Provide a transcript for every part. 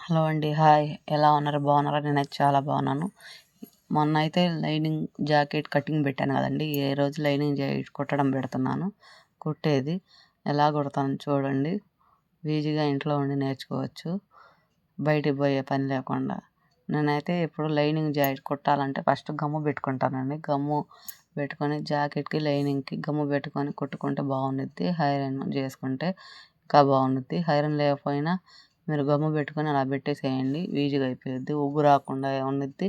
Hello అండి. Hi! ఎలా ఉన్నారు? బాగున్నారా? నేనైతే చాలా బాగున్నాను. మొన్న అయితే లైనింగ్ జాకెట్ కటింగ్ పెట్టాను కదండీ! ఈరోజు లైనింగ్ జాకెట్ కుట్టడం పెడుతున్నాను. కుట్టేది ఎలా కుడతానో చూడండి. ఈజీగా ఇంట్లో ఉండి నేర్చుకోవచ్చు. బయటికి పోయే పని లేకుండా. నేనైతే ఇప్పుడు లైనింగ్ జాకెట్ కుట్టాలంటే ఫస్ట్ గమ్ము పెట్టుకుంటానండి. గమ్ము పెట్టుకొని జాకెట్‌కి, లైనింగ్‌కి గమ్ము పెట్టుకొని కుట్టుకుంటే బాగుండిద్ది. ఐరన్ చేసుకుంటే ఇంకా బాగుండిద్ది. ఐరన్ లేకపోయినా మీరు గమ్ము పెట్టుకొని అలా పెట్టేసేయండి. ఈజీగా అయిపోయిద్ది. ఉగ్గు రాకుండా ఉండిద్ది.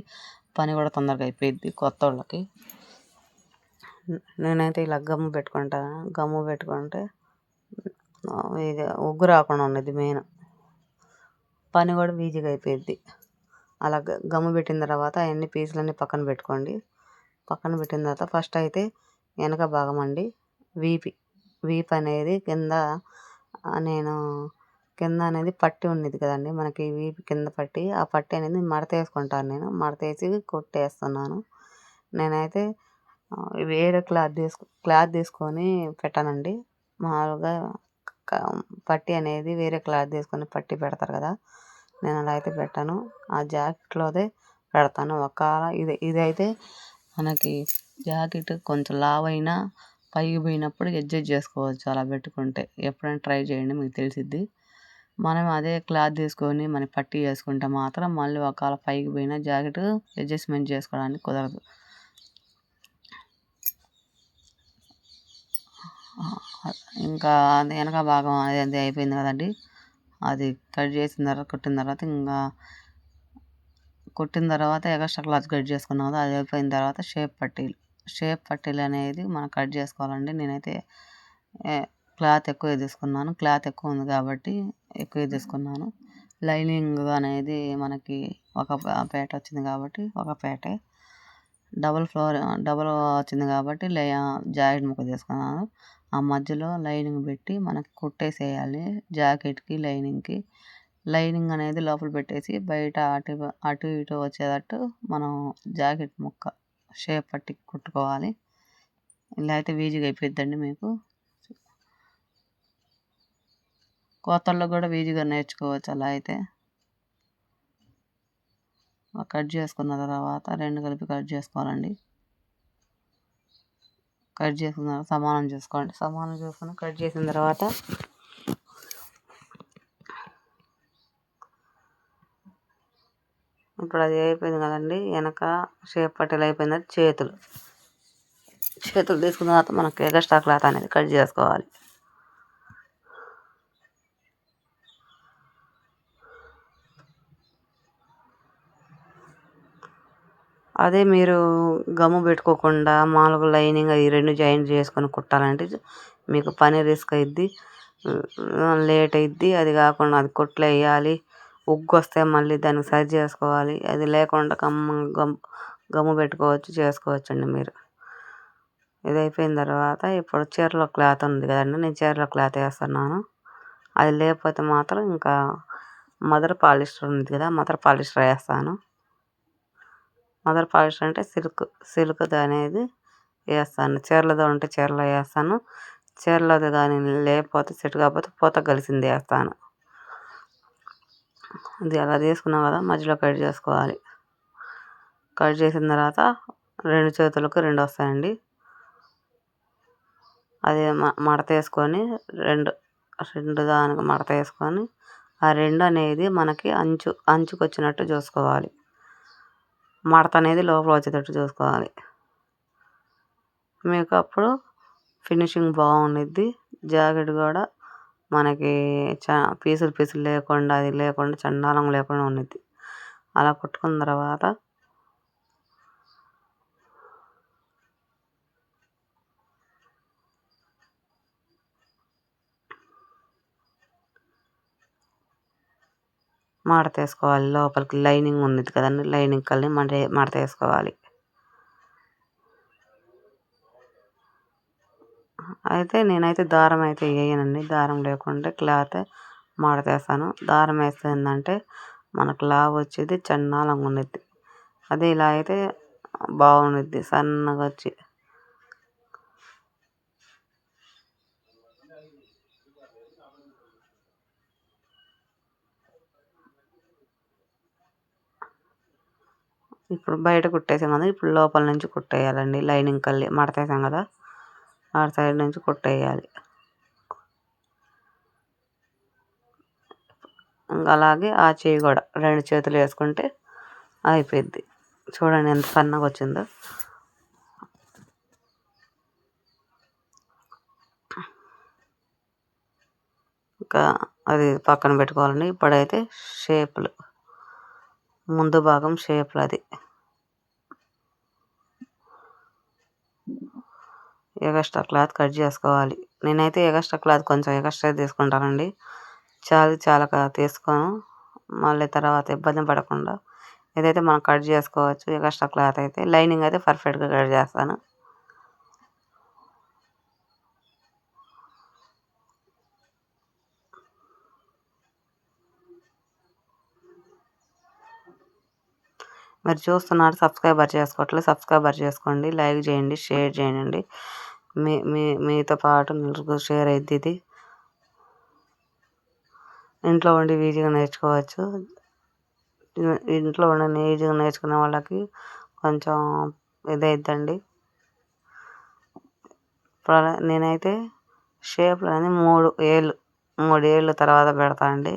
పని కూడా తొందరగా అయిపోయిద్ది కొత్తోళ్ళకి. నేనైతే ఇలా గమ్ము పెట్టుకుంటాను. గమ్ము పెట్టుకుంటే ఇది ఉగ్గు రాకుండా ఉండిద్ది మెయిన్. పని కూడా ఈజీగా అయిపోయిద్ది. అలా గమ్ము పెట్టిన తర్వాత అవన్నీ పీసులన్నీ పక్కన పెట్టుకోండి. పక్కన పెట్టిన తర్వాత ఫస్ట్ అయితే వెనక భాగం అండి వీప్ అనేది నేను కింద అనేది పట్టి ఉన్నది కదండి, మనకి వీపు కింద పట్టి, ఆ పట్టి అనేది మడత వేసుకుంటాను. నేను మడత వేసి కొట్టేస్తున్నాను. నేనైతే వేరే క్లాత్ తీసుకొని పెట్టానండి. మామూలుగా పట్టి అనేది వేరే క్లాత్ తీసుకొని పట్టి పెడతారు కదా, నేను అలా అయితే పెట్టాను. ఆ జాకెట్లోదే పెడతాను. ఇదైతే మనకి జాకెట్ కొంచెం లావైనా పైకి పోయినప్పుడు అడ్జస్ట్ చేసుకోవచ్చు అలా పెట్టుకుంటే. ఎప్పుడైనా ట్రై చేయండి, మీకు తెలిసిద్ది. మనం అదే క్లాత్ తీసుకొని మన పట్టీ వేసుకుంటే మాత్రం మళ్ళీ ఒకవేళ పైకి పోయిన జాకెట్ అడ్జస్ట్మెంట్ చేసుకోవడానికి కుదరదు. ఇంకా వెనక భాగం అది అయిపోయింది కదండి, అది కట్ చేసిన తర్వాత కుట్టిన తర్వాత ఎక్స్ట్రా క్లాత్ కట్ చేసుకున్నాం కదా, అది అయిపోయిన తర్వాత షేప్ పట్టీలు అనేది మనం కట్ చేసుకోవాలండి. నేనైతే క్లాత్ ఎక్కువ తీసుకున్నాను. క్లాత్ ఎక్కువ ఉంది కాబట్టి ఎక్కువ తీసుకున్నాను. లైనింగ్ అనేది మనకి ఒక పేట వచ్చింది కాబట్టి ఒక పేటే, డబల్ వచ్చింది కాబట్టి జాకెట్ ముక్క తీసుకున్నాను. ఆ మధ్యలో లైనింగ్ పెట్టి మనకి కుట్టేసేయాలి. జాకెట్కి లైనింగ్కి లైనింగ్ అనేది లోపల పెట్టేసి బయట అటు ఇటు వచ్చేటట్టు మనం జాకెట్ ముక్క షేప్ పట్టి కుట్టుకోవాలి. ఇలా అయితే ఈజీగా అయిపోయిద్దండి మీకు. కొత్తల్లో కూడా ఈజీగా నేర్చుకోవచ్చు అలా అయితే. కట్ చేసుకున్న తర్వాత రెండు కలిపి కట్ చేసుకోవాలండి. కట్ చేసుకున్న తర్వాత సమానం చేసుకొని కట్ చేసిన తర్వాత ఇప్పుడు అది అయిపోయింది కదండి. వెనక షేప్ పట్టీలు అయిపోయింది. చేతులు తీసుకున్న తర్వాత మనకి ఎక్స్ట్రా క్లాత్ అనేది కట్ చేసుకోవాలి. అదే మీరు గమ్ము పెట్టుకోకుండా మామూలుగా లైనింగ్ అది రెండు జాయింట్ చేసుకొని కుట్టాలంటే మీకు పని రిస్క్ అయిద్ది, లేట్ అయిద్ది. అది కాకుండా అది కుట్లు వేయాలి, ఉగ్గు వస్తే మళ్ళీ దానికి సరి చేసుకోవాలి. అది లేకుండా గమ్ము చేసుకోవచ్చు అండి మీరు. ఇది అయిపోయిన తర్వాత ఇప్పుడు చీరలో క్లాత్ ఉంది కదండి, నేను చీరలో క్లాత్ వేస్తున్నాను. అది లేకపోతే మాత్రం ఇంకా మదర్ పాలిస్టర్ ఉంది కదా, మదర్ పాలిస్టర్ వేస్తాను. మదర్ పాలిస్టర్ అంటే సిల్క్ అనేది వేస్తాను. చీరలతో ఉంటే చీరలో వేస్తాను. చీరలది కానీ లేకపోతే సెట్ కాకపోతే పూత కలిసింది వేస్తాను. అది అలా తీసుకున్నాం కదా, మధ్యలో కట్ చేసుకోవాలి. కట్ చేసిన తర్వాత రెండు చేతులకు రెండు వస్తాయండి. అది మడత వేసుకొని రెండు దానికి మడత వేసుకొని ఆ రెండు అనేది మనకి అంచుకు వచ్చినట్టు చూసుకోవాలి. మడత అనేది లోపల వచ్చేటట్టు చూసుకోవాలి. మీకు అప్పుడు ఫినిషింగ్ బాగుండిద్ది. జాకెట్ కూడా మనకి పీసులు లేకుండా అది లేకుండా చండాలంగా లేకుండా ఉండిద్ది. అలా కుట్టుకున్న తర్వాత మడత వేసుకోవాలి. లోపలికి లైనింగ్ ఉంది కదండి, లైనింగ్ కలిసి మడత వేసుకోవాలి. అయితే నేనైతే దారం అయితే వేయనండి. దారం లేకుంటే క్లాత్ మడత వేస్తాను. దారం వేస్తే ఏంటంటే మనకు లావు వచ్చేది, చండాలంగా ఉండిద్ది. అదే ఇలా అయితే బాగుండిద్ది, సన్నగా వచ్చి. ఇప్పుడు బయట కుట్టేసాం కదా, ఇప్పుడు లోపల నుంచి కుట్టేయాలండి. లైనింగ్ కల్లి మడతేసాం కదా, ఆ సైడ్ నుంచి కుట్టేయాలి. ఇంకా అలాగే ఆ చెయ్యి కూడా 2 చేతులు వేసుకుంటే అయిపోయింది. చూడండి ఎంత సన్నగా వచ్చిందో. ఇంకా అది పక్కన పెట్టుకోవాలండి. ఇప్పుడైతే షేపులు, ముందు భాగం షేపులు అది ఎగస్ట్రా క్లాత్ కట్ చేసుకోవాలి. నేనైతే ఎగస్ట్రా క్లాత్ కొంచెం ఎగస్ట్రా తీసుకుంటానండి. చాలా తీసుకోను, మళ్ళీ తర్వాత ఇబ్బంది పడకుండా ఏదైతే మనం కట్ చేసుకోవచ్చు. ఎగస్ట్రా క్లాత్ అయితే లైనింగ్ అయితే పర్ఫెక్ట్గా కట్ చేస్తాను. మీరు చూస్తున్నారు, సబ్స్క్రైబర్ చేసుకోండి, లైక్ చేయండి, షేర్ చేయండి. మీతో పాటు నలుగురు షేర్ అయింది. ఇది ఇంట్లో ఉండి ఈజీగా నేర్చుకోవచ్చు. ఇంట్లో ఉండి ఈజీగా నేర్చుకునే వాళ్ళకి కొంచెం ఇదైద్దండి. ఇప్పుడు నేనైతే షేప్లు అనేది 3 ఏళ్ళు తర్వాత పెడతా అండి.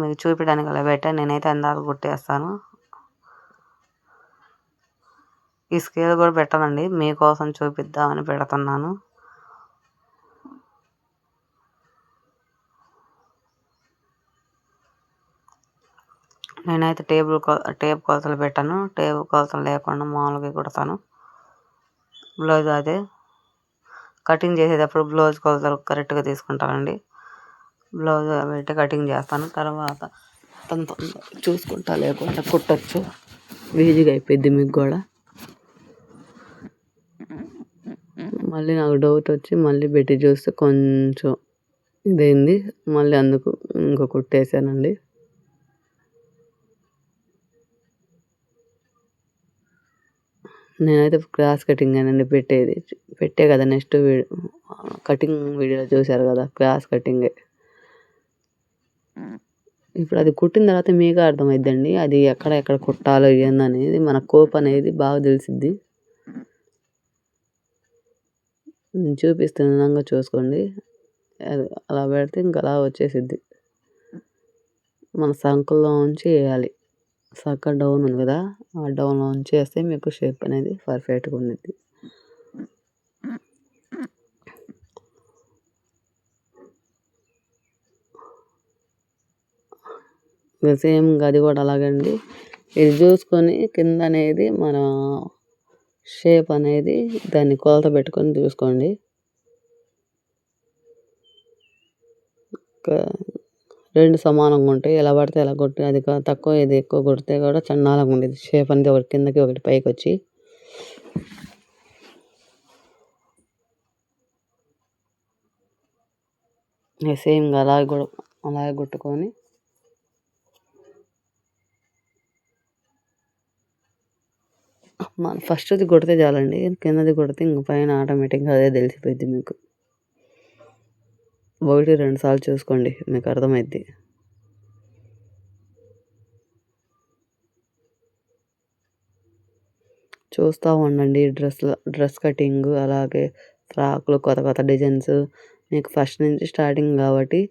మీకు చూపించడానికి అలా పెట్టాను. నేనైతే అందాక కుట్టేస్తాను. ఈ స్కేల్ కూడా పెట్టానండి, మీకోసం చూపిద్దామని పెడుతున్నాను. నేనైతే టేప్ కొలతలు పెట్టాను. టేప్ కొలతలు లేకుండా మామూలుగా కుడతాను. బ్లౌజ్ అదే కటింగ్ చేసేటప్పుడు బ్లౌజ్ కొలతలు కరెక్ట్గా తీసుకుంటానండి. బ్లౌజ్ పెట్టి కటింగ్ చేస్తాను. తర్వాత చూసుకుంటా లేకుండా కుట్టచ్చు, ఈజీగా అయిపోద్ది మీకు కూడా. మళ్ళీ నాకు డౌట్ వచ్చి మళ్ళీ పెట్టి చూస్తే కొంచెం ఇదైంది, మళ్ళీ అందుకు ఇంకో కుట్టేసానండి. నేనైతే క్రాస్ కటింగ్ అనండి పెట్టే కదా నెక్స్ట్ కటింగ్ వీడియో చూశారు కదా, క్రాస్ కటింగే. ఇప్పుడు అది కుట్టిన తర్వాత మీకే అర్థమైద్దండి, అది ఎక్కడ కుట్టాలో ఏందనేది. మన కోప్ అనేది బాగా తెలిసిద్ది. నేను చూపిస్తున్నంగా చూసుకోండి. అలా పెడితే ఇంకా అలా వచ్చేసిద్ది. మన సంకల్లో ఉంచి వేయాలి. సంక డౌన్ ఉంది కదా, ఆ డౌన్లో ఉంచి వేస్తే మీకు షేప్ అనేది పర్ఫెక్ట్గా ఉండిద్ది. సేమ్ అది కూడా అలాగండి. ఇది చూసుకొని కింద అనేది మన షేప్ అనేది దాన్ని కొలత పెట్టుకొని చూసుకోండి. 2 సమానంగా ఉంటాయి. ఎలా పడితే ఎలా కొట్టి, అది తక్కువ ఇది ఎక్కువ కొడితే కూడా చండాలంగా ఉండేది. షేప్ అనేది ఒకటి కిందకి ఒకటి పైకి వచ్చి. సేమ్ అలాగే కొట్టుకొని ఫస్ట్ది కొడితే చాలండి, కిందది కొడితే ఇంక పైన ఆటోమేటిక్గా అదే తెలిసిపోద్ది మీకు. 1-2 సార్లు చూసుకోండి, మీకు అర్థమైద్ది. చూస్తూ ఉండండి. డ్రెస్ కటింగ్, అలాగే ఫ్రాక్లు, కొత్త డిజైన్స్. మీకు ఫస్ట్ నుంచి స్టార్టింగ్ కాబట్టి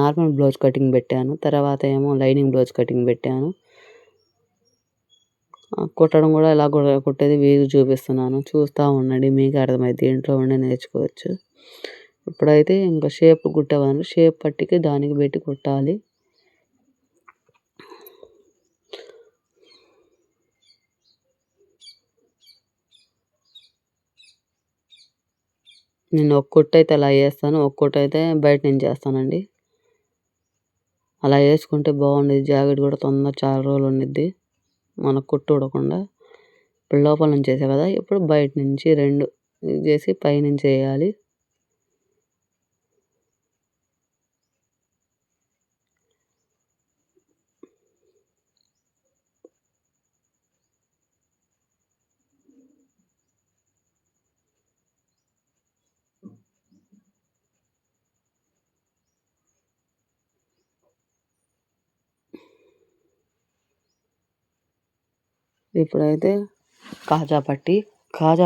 నార్మల్ బ్లౌజ్ కటింగ్ పెట్టాను, తర్వాత ఏమో లైనింగ్ బ్లౌజ్ కటింగ్ పెట్టాను. కుట్టడం కూడా ఎలా కుట్టేది వీలు చూపిస్తున్నాను, చూస్తూ ఉండండి, మీకు అర్థమైద్ది. ఇంట్లో ఉండి నేర్చుకోవచ్చు. ఇప్పుడైతే ఇంకా షేప్ కుట్టేవాళ్ళు షేప్ పట్టికి దానికి పెట్టి కుట్టాలి. నేను ఒక కుట్టు అయితే అలా వేస్తాను, ఒక కుట్టు అయితే బయట నుంచి వేస్తానండి. అలా వేసుకుంటే బాగుండేది. జాకెట్ కూడా చాలా రోజులు ఉండిద్ది, మనకు కుట్టు ఊడకుండా. ఇప్పుడు లోపల నుంచి వేసా కదా, ఇప్పుడు బయట నుంచి 2 చేసి పైనుంచి వేయాలి. ఇప్పుడైతే కాజా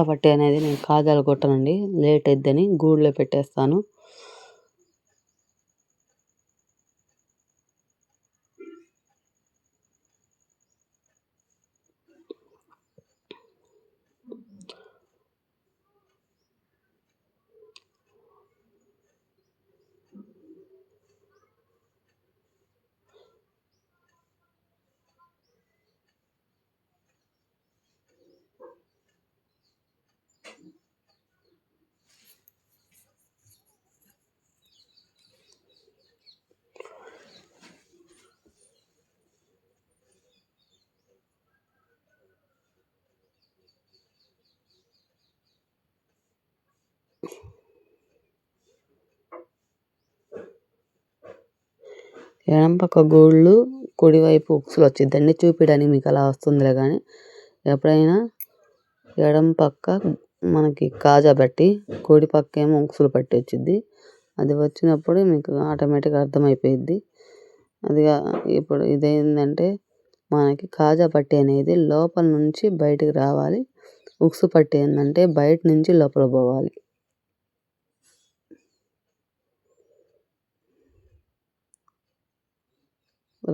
పట్టి అనేది నేను కాజాలు కొట్టనండి, లేట్ అయిద్దని గూడులో పెట్టేస్తాను. ఎడం పక్క గోళ్ళు కుడివైపు ఉక్సులు వచ్చిద్దండి, చూపించడానికి మీకు అలా వస్తుందిలే. కానీ ఎప్పుడైనా ఎడం పక్క మనకి కాజా పట్టి, కుడి పక్క ఏమో ఉక్సులు పట్టి వచ్చిద్ది. అది వచ్చినప్పుడు మీకు ఆటోమేటిక్గా అర్థమైపోయిద్ది. అదిగా ఇప్పుడు ఇదేంటంటే మనకి కాజా పట్టి అనేది లోపల నుంచి బయటికి రావాలి, ఉక్సు పట్టి ఏంటంటే బయట నుంచి లోపల పోవాలి.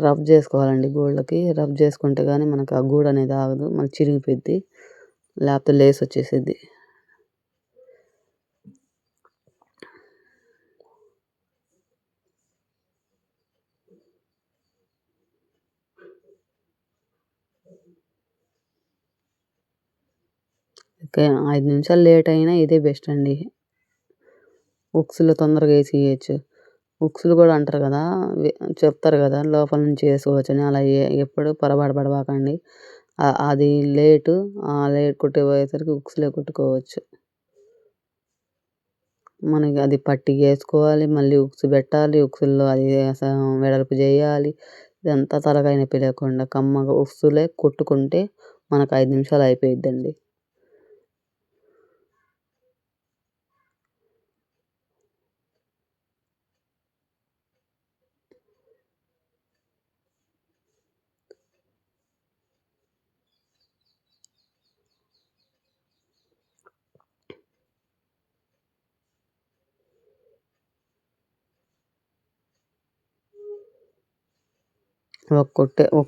రబ్ చేసుకోవాలండి గోళ్ళకి. రబ్ చేసుకుంటే కానీ మనకు ఆ గూడు అనేది ఆగదు, మనకి చిరిగిపోద్ది, లేకపోతే లేస్ వచ్చేసిద్ది. ఓకే, 5 నిమిషాలు లేట్ అయినా ఇదే బెస్ట్ అండి. ఉక్సులు తొందరగా వేసేయచ్చు. ఉక్సులు కూడా అంటారు కదా, చెప్తారు కదా లోపల నుంచి వేసుకోవచ్చని. అలా ఎప్పుడు పొరపాటు పడబాకండి. అది లేట్ కొట్టేపోయేసరికి ఉక్సులే కొట్టుకోవచ్చు. మనకి అది పట్టి వేసుకోవాలి, మళ్ళీ ఉక్సు పెట్టాలి, ఉక్సుల్లో అది వెడల్పు చేయాలి. ఇదంతా తలకాయ నొప్పి లేకుండా కమ్మగా ఉక్సులే కొట్టుకుంటే మనకు 5 నిమిషాలు అయిపోయిద్దండి. ఒక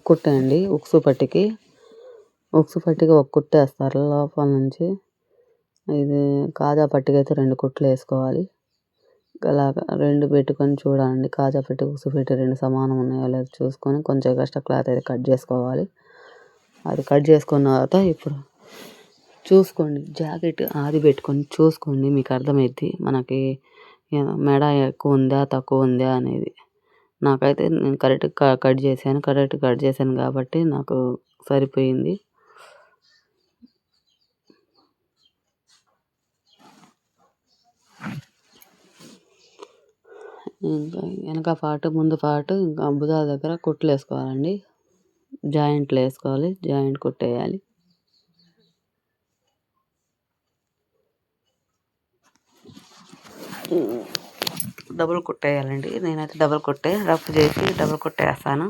కుట్టే అండి ఉక్సు పట్టికి ఒక కుట్టు వేస్తారు లోపల నుంచి. ఇది కాజా పట్టికి అయితే 2 కుట్లు వేసుకోవాలి. అలాగా 2 పెట్టుకొని చూడాలండి, కాజా పట్టి ఉక్సు పెట్టి 2 సమానం ఉన్నాయో లేదో చూసుకొని కొంచెం ఎక్స్ట్రా క్లాత్ అయితే కట్ చేసుకోవాలి. అది కట్ చేసుకున్న తర్వాత ఇప్పుడు చూసుకోండి, జాకెట్ ఆది పెట్టుకొని చూసుకోండి, మీకు అర్థమైద్ది మనకి మెడ ఎక్కువ ఉందా తక్కువ ఉందా అనేది. నాకైతే నేను కరెక్ట్గా కట్ చేశాను కాబట్టి నాకు సరిపోయింది. ఇంకా వెనక పార్ట్ ముందు పార్ట్ ఇంకా భుజాల దగ్గర కుట్లు వేసుకోవాలండి, జాయింట్లు వేసుకోవాలి, జాయింట్ కుట్టేయాలి. డబుల్ కుట్టేయాలండి, నేనైతే డబుల్ కుట్టే రఫ్ చేసి డబుల్ కుట్టేస్తాను.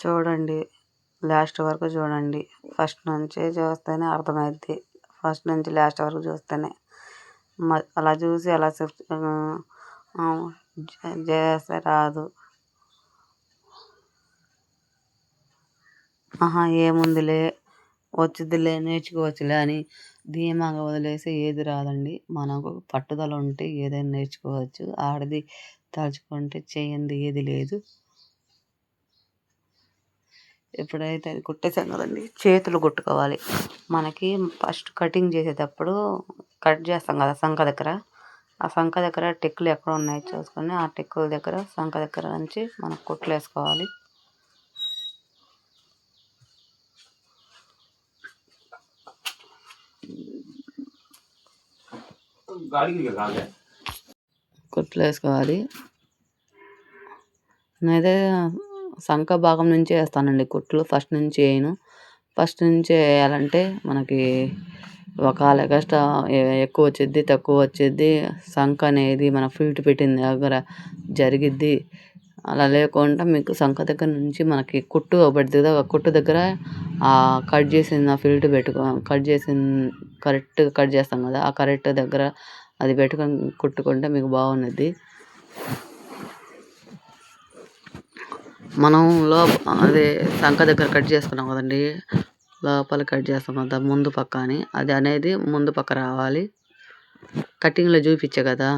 చూడండి, లాస్ట్ వరకు చూడండి. ఫస్ట్ నుంచి చూస్తేనే అర్థమైద్ది, ఫస్ట్ నుంచి లాస్ట్ వరకు చూస్తేనే. అలా చూసి అలా చేస్తే రాదు. ఏముందిలే వచ్చిద్దిలే నేర్చుకోవచ్చులే అని ధీమాగా వదిలేసి ఏది రాదండి. మనకు పట్టుదల ఉంటే ఏదైనా నేర్చుకోవచ్చు. ఆడది తలుచుకుంటే చేయంది ఏది లేదు. ఎప్పుడైతే అది కుట్టేసాం కదండి, చేతులు కుట్టుకోవాలి. మనకి ఫస్ట్ కటింగ్ చేసేటప్పుడు కట్ చేస్తాం కదా సంక దగ్గర, ఆ సంక దగ్గర టెక్కులు ఎక్కడ ఉన్నాయో చూసుకొని ఆ టెక్కుల దగ్గర సంక దగ్గర నుంచి మనం కుట్లు వేసుకోవాలి. కుట్లు వేసుకోవాలి. నేనైతే సంక భాగం నుంచి వేస్తానండి కుట్లు, ఫస్ట్ నుంచి వేయను. ఫస్ట్ నుంచే వేయాలంటే మనకి ఒకవేళ ఎక్స్ట్రా ఎక్కువ వచ్చిద్ది, తక్కువ వచ్చిద్ది. సంక అనేది మన ఫిల్ట్ పెట్టిన దగ్గర జరిగిద్ది. అలా లేకుండా మీకు సంక దగ్గర నుంచి మనకి కుట్టు పడుతుంది కదా, ఆ కుట్టు దగ్గర కట్ చేసిన ఫిల్ట్ కట్ చేసిన కరెక్ట్గా కట్ చేస్తాం కదా, ఆ కరెక్ట్ దగ్గర అది పెట్టుకొని కుట్టుకుంటే మీకు బాగున్నది. మనం అదే సంక దగ్గర కట్ చేసుకున్నాం కదండి, లోపల కట్ చేస్తాం కదా ముందు పక్క అని, అది అనేది ముందు పక్క రావాలి. కటింగ్లో చూపించే కదా,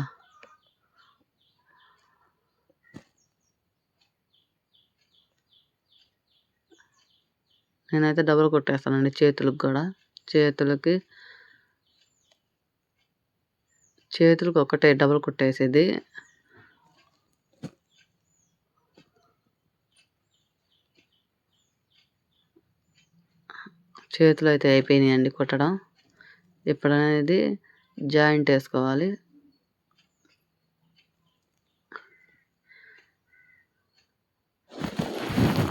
నేనైతే డబుల్ కొట్టేస్తానండి చేతులకు కూడా. చేతులకు ఒకటే డబుల్ కొట్టేసేది. చేతులు అయితే అయిపోయినాయండి కుట్టడం. ఇప్పుడు అనేది జాయింట్ వేసుకోవాలి.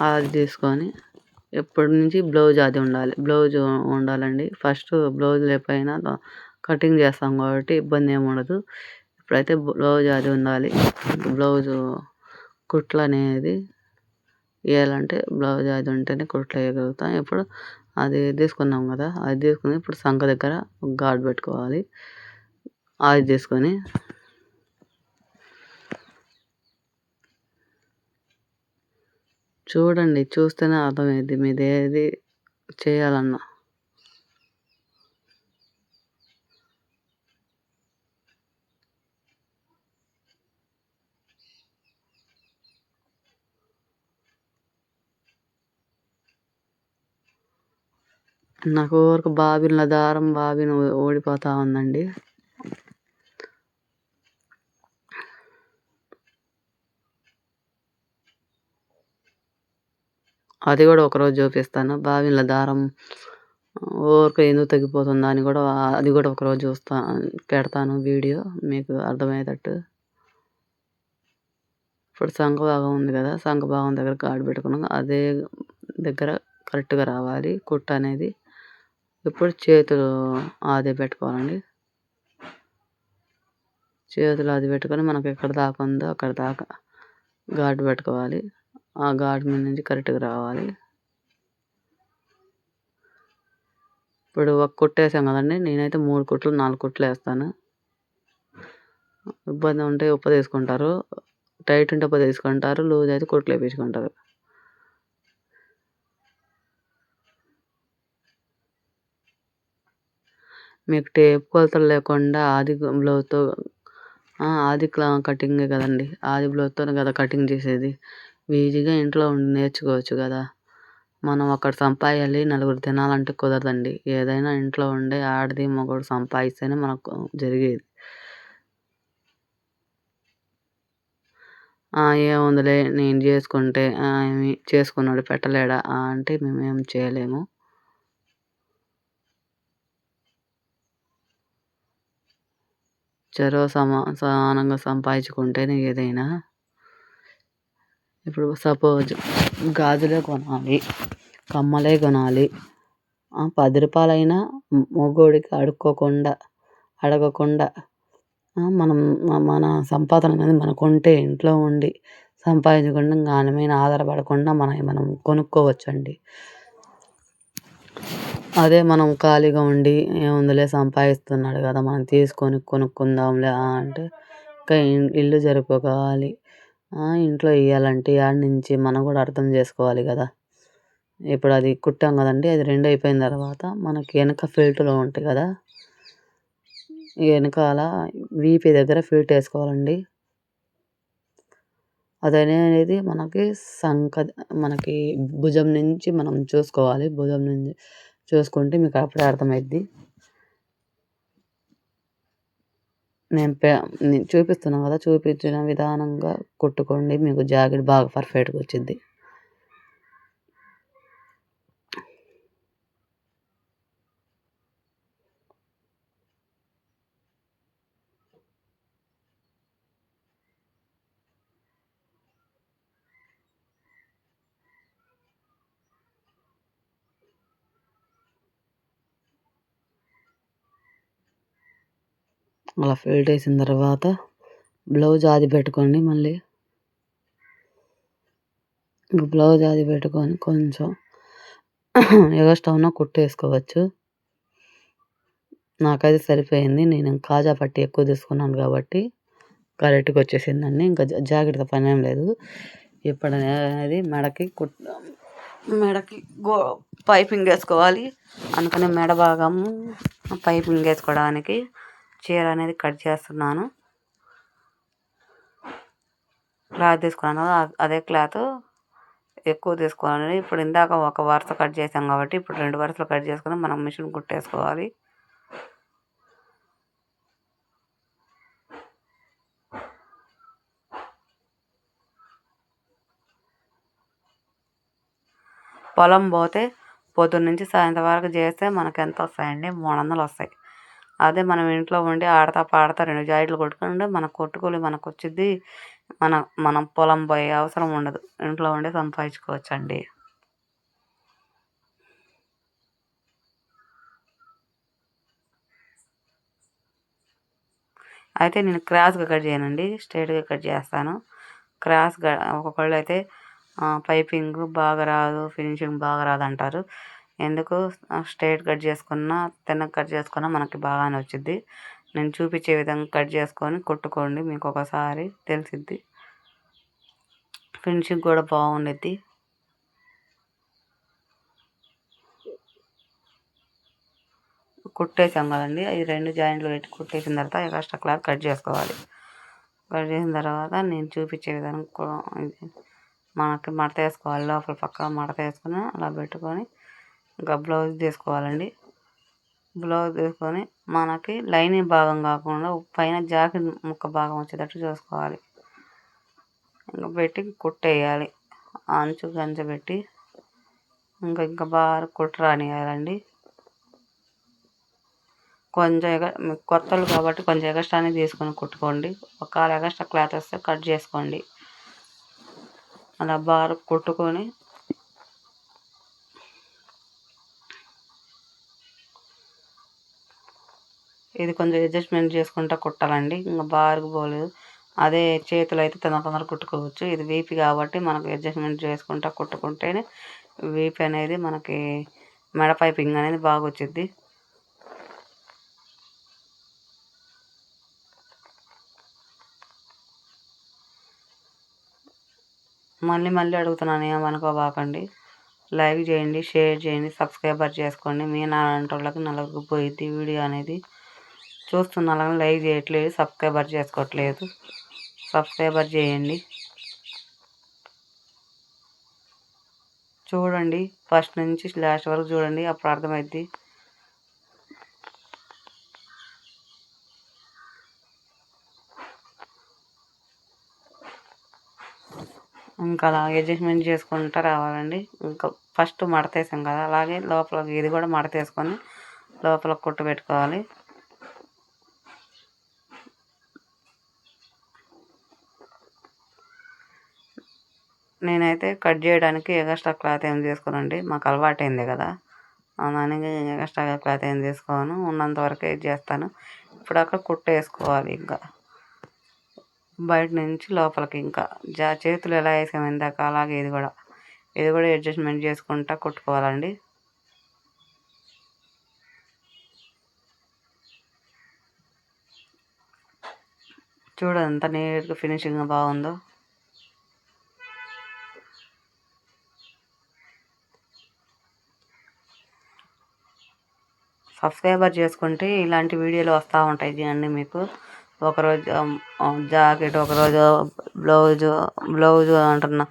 అది తీసుకొని ఎప్పటి నుంచి బ్లౌజ్ అది ఉండాలండి. ఫస్ట్ బ్లౌజ్ లేకపోయినా కటింగ్ చేస్తాం కాబట్టి ఇబ్బంది ఏమి ఉండదు. ఇప్పుడైతే బ్లౌజ్ అది ఉండాలి. బ్లౌజు కుట్లు అనేది వేయాలంటే బ్లౌజ్ అది ఉంటేనే కుట్లు వేయగలుగుతాం. ఇప్పుడు అది తీసుకున్నాం కదా, అది తీసుకుని ఇప్పుడు సంక దగ్గర ఘాట్ పెట్టుకోవాలి. అది తీసుకొని చూడండి, చూస్తేనే అర్థమైద్ది మీది ఏది చేయాలన్నా. నాకు ఊరికి బాబిన్ ఓడిపోతా ఉందండి. అది కూడా ఒకరోజు చూపిస్తాను. బాబిన్ల దారం ఊరికే ఎందుకు తగ్గిపోతుందా అని కూడా, అది కూడా ఒకరోజు పెడతాను వీడియో మీకు అర్థమయ్యేటట్టు. ఇప్పుడు సంఖ భాగం ఉంది కదా, సంఖ భాగం దగ్గర ఘాటు పెట్టుకున్నాం, అదే దగ్గర కరెక్ట్గా రావాలి కుట్టు అనేది. ఇప్పుడు చేతులు అదే పెట్టుకోవాలండి. చేతులు అది పెట్టుకొని మనకు ఎక్కడ దాకా ఉందో అక్కడ దాకా ఘాటు పెట్టుకోవాలి. ఆ ఘాటు మీద నుంచి కరెక్ట్గా రావాలి. ఇప్పుడు ఒక కుట్టు వేసాం కదండి, నేనైతే 3 కుట్లు 4 కుట్లు వేస్తాను. ఇబ్బంది ఉంటే ఉప్పు తీసుకుంటారు, టైట్ ఉంటే ఉప్పు తీసుకుంటారు, లూజ్ అయితే కుట్లు వేయించుకుంటారు. మీకు టేప్ కొలతలు లేకుండా ఆది కటింగే కదండి, ఆది బ్లౌజ్తో కదా కటింగ్ చేసేది. ఈజీగా ఇంట్లో ఉండి నేర్చుకోవచ్చు కదా. మనం అక్కడ సంపాదించాలి, నలుగురు తినాలంటే కుదరదండి. ఏదైనా ఇంట్లో ఉండే ఆడది మగవాడు సంపాదిస్తేనే మనకు జరిగేది. ఏముందిలే నేను చేసుకుంటే చేసుకున్నాడు పెట్టలేడా అంటే మేమేం చేయలేము. సమానంగా సంపాదించుకుంటేనే ఏదైనా. ఇప్పుడు సపోజ్ గాజులే కొనాలి, కమ్మలే కొనాలి, 10 రూపాయలైనా మగోడికి అడగకుండా మనం మన సంపాదన అనేది మనకు ఉంటే ఇంట్లో ఉండి సంపాదించకుండా దాని మీద ఆధారపడకుండా మనం కొనుక్కోవచ్చండి. అదే మనం ఖాళీగా ఉండి ఏముందిలే సంపాదిస్తున్నాడు కదా, మనం తీసుకొని కొనుక్కుందాంలే అంటే ఇంకా ఇల్లు జరుపుకోవాలి. ఇంట్లో ఇవ్వాలంటే యాడ్ నుంచి మనం కూడా అర్థం చేసుకోవాలి కదా. ఇప్పుడు అది కుట్టాం కదండి, అది 2 అయిపోయిన తర్వాత మనకి వెనక ఫిల్టులు ఉంటాయి కదా, వెనకాల వీపీ దగ్గర ఫిల్ట్ వేసుకోవాలండి. అదనేది మనకి భుజం నుంచి మనం చూసుకోవాలి. భుజం నుంచి చూసుకుంటే మీకు అప్పుడే అర్థమైద్ది. నేను చూపిస్తున్నాను కదా, చూపించిన విధానంగా కుట్టుకోండి, మీకు జాకెట్ బాగా పర్ఫెక్ట్గా వచ్చింది. అలా ఫెల్ట్ వేసిన తర్వాత బ్లౌజ్ ఆది పెట్టుకోండి. మళ్ళీ బ్లౌజ్ ఆది పెట్టుకొని కొంచెం ఎగస్ట్రా ఉన్న కుట్టేసుకోవచ్చు. నాకైతే సరిపోయింది. నేను కాజా పట్టి ఎక్కువ తీసుకున్నాను కాబట్టి కరెక్ట్గా వచ్చేసిందండి. ఇంకా జాకెట్తో పని ఏం లేదు. ఇప్పుడు అనేది మెడకి పైపింగ్ వేసుకోవాలి. అందుకని మెడ భాగం పైపింగ్ వేసుకోవడానికి చీర అనేది కట్ చేస్తున్నాను. క్లాత్ తీసుకున్నాను, అదే క్లాత్ ఎక్కువ తీసుకోవాలండి. ఇప్పుడు ఇందాక ఒక వరుస కట్ చేసాం కాబట్టి ఇప్పుడు 2 వరుసలు కట్ చేసుకుని మనం మిషన్ కుట్టేసుకోవాలి. పొలం పోతే పొద్దున్న నుంచి సాయంత్రం వరకు చేస్తే మనకు ఎంత వస్తాయండి? 300 వస్తాయి. అదే మనం ఇంట్లో ఉండి ఆడతా పాడతా 2 జాయింట్లు కొట్టుకుంటే మన కొట్టుకూలి మనకు వచ్చింది. మనం పొలం పోయే అవసరం ఉండదు. ఇంట్లో ఉండి సంపాదించుకోవచ్చండి. అయితే నేను క్రాస్గా కట్ చేయనండి, స్ట్రైట్గా కట్ చేస్తాను. క్రాస్గా ఒక్కొక్కళ్ళు అయితే పైపింగ్ బాగా రాదు, ఫినిషింగ్ బాగా రాదు అంటారు. ఎందుకు స్ట్రైట్ కట్ చేసుకున్నా తిన్నగా కట్ చేసుకున్నా మనకి బాగానే వచ్చింది. నేను చూపించే విధంగా కట్ చేసుకొని కుట్టుకోండి, మీకు ఒకసారి తెలిసిద్ది. ఫినిషింగ్ కూడా బాగుండిద్ది. కుట్టేసాం కదండి, ఈ 2 జాయింట్లు పెట్టి కుట్టేసిన తర్వాత ఎక్స్ట్రా క్లాత్ కట్ చేసుకోవాలి. కట్ చేసిన తర్వాత నేను చూపించే విధానం మనకి మడత వేసుకోవాలి. లోపల పక్క మడత వేసుకొని అలా పెట్టుకొని ఇంకా బ్లౌజ్ తీసుకోవాలండి. బ్లౌజ్ తీసుకొని మనకి లైనింగ్ భాగం కాకుండా పైన జాకెట్ ముక్క భాగం వచ్చేటట్టు చూసుకోవాలి. ఇంకా పెట్టి కుట్టేయాలి. అంచు గంచ పెట్టి ఇంకా బాగా కుట్టు రానియాలండి. కొంచెం కొత్తలు కాబట్టి కొంచెం ఎగస్ట్రానే తీసుకొని కుట్టుకోండి. ఒకవేళ ఎగస్ట్రా క్లాత్ వస్తే కట్ చేసుకోండి. అలా బాగా కుట్టుకొని ఇది కొంచెం అడ్జస్ట్మెంట్ చేసుకుంటూ కుట్టాలండి. ఇంకా బారుకు పోలేదు. అదే చేతులు అయితే తొందర కుట్టుకోవచ్చు. ఇది వీపు కాబట్టి మనకు అడ్జస్ట్మెంట్ చేసుకుంటూ కుట్టుకుంటేనే వీపు అనేది మనకి మెడ పైపింగ్ అనేది బాగా వచ్చిద్ది. మళ్ళీ అడుగుతున్నాను, ఏమనుకోబాకండి. లైక్ చేయండి, షేర్ చేయండి, సబ్స్క్రైబర్ చేసుకోండి. మీ నాలంటోళ్ళకి నలుగురికి పోయిద్ది వీడియో అనేది. చూస్తున్నా కానీ లైక్ చేయట్లేదు, సబ్స్క్రైబర్ చేసుకోవట్లేదు. సబ్స్క్రైబర్ చేయండి. చూడండి, ఫస్ట్ నుంచి లాస్ట్ వరకు చూడండి, అప్పుడు అర్థమైద్ది. ఇంకా అలా అడ్జస్ట్మెంట్ చేసుకుంటూ రావాలండి. ఇంకా ఫస్ట్ మడతేసాం కదా, అలాగే లోపల ఇది కూడా మడతేసుకొని లోపల కుట్టు పెట్టుకోవాలి. నేనైతే కట్ చేయడానికి ఎక్స్ట్రా క్లాత్ ఏం తీసుకోనండి, మాకు అలవాటైంది కదా, దానికి ఎక్స్ట్రా క్లాత్ ఏం తీసుకోను, ఉన్నంత వరకే ఇది చేస్తాను. ఇప్పుడు అక్కడ కుట్టు వేసుకోవాలి. ఇంకా బయట నుంచి లోపలికి ఇంకా చేతులు ఎలా వేసాము ఇందాక అలాగే ఇది కూడా అడ్జస్ట్మెంట్ చేసుకుంటూ కుట్టుకోవాలండి. చూడండి ఎంత నీట్గా ఫినిషింగ్ బాగుందో. సబ్స్క్రైబర్ చేసుకుంటే ఇలాంటి వీడియోలు వస్తూ ఉంటాయి అన్నీ మీకు. ఒకరోజు జాకెట్, ఒకరోజు బ్లౌజు అంటున్నా,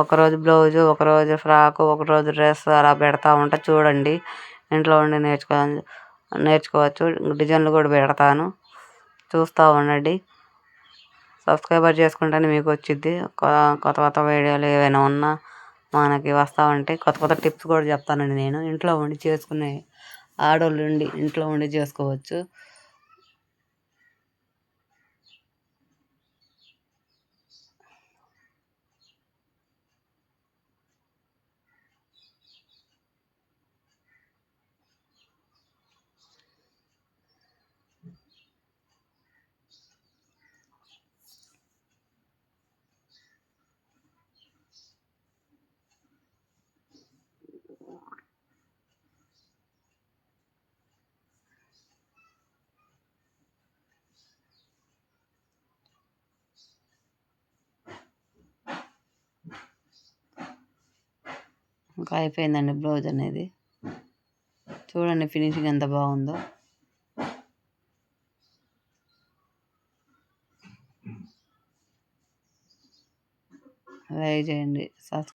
ఒకరోజు బ్లౌజు, ఒకరోజు ఫ్రాకు, ఒకరోజు డ్రెస్ అలా పెడతా ఉంటా. చూడండి, ఇంట్లో ఉండి నేర్చుకోవచ్చు. డిజైన్లు కూడా పెడతాను, చూస్తూ ఉండండి. సబ్స్క్రైబర్ చేసుకుంటేనే మీకు వచ్చిద్ది. కొత్త వీడియోలు ఏవైనా ఉన్నా మనకి వస్తూ ఉంటాయి. కొత్త టిప్స్ కూడా చెప్తానండి నేను. ఇంట్లో ఉండి చేసుకునే ఆడోళ్ళు ఇంట్లో ఉండి చేసుకోవచ్చు. ఇంకా అయిపోయిందండి బ్లౌజ్ అనేది. చూడండి ఫినిషింగ్ ఎంత బాగుందో. లైక్ చేయండి, సబ్స్క్రైబ్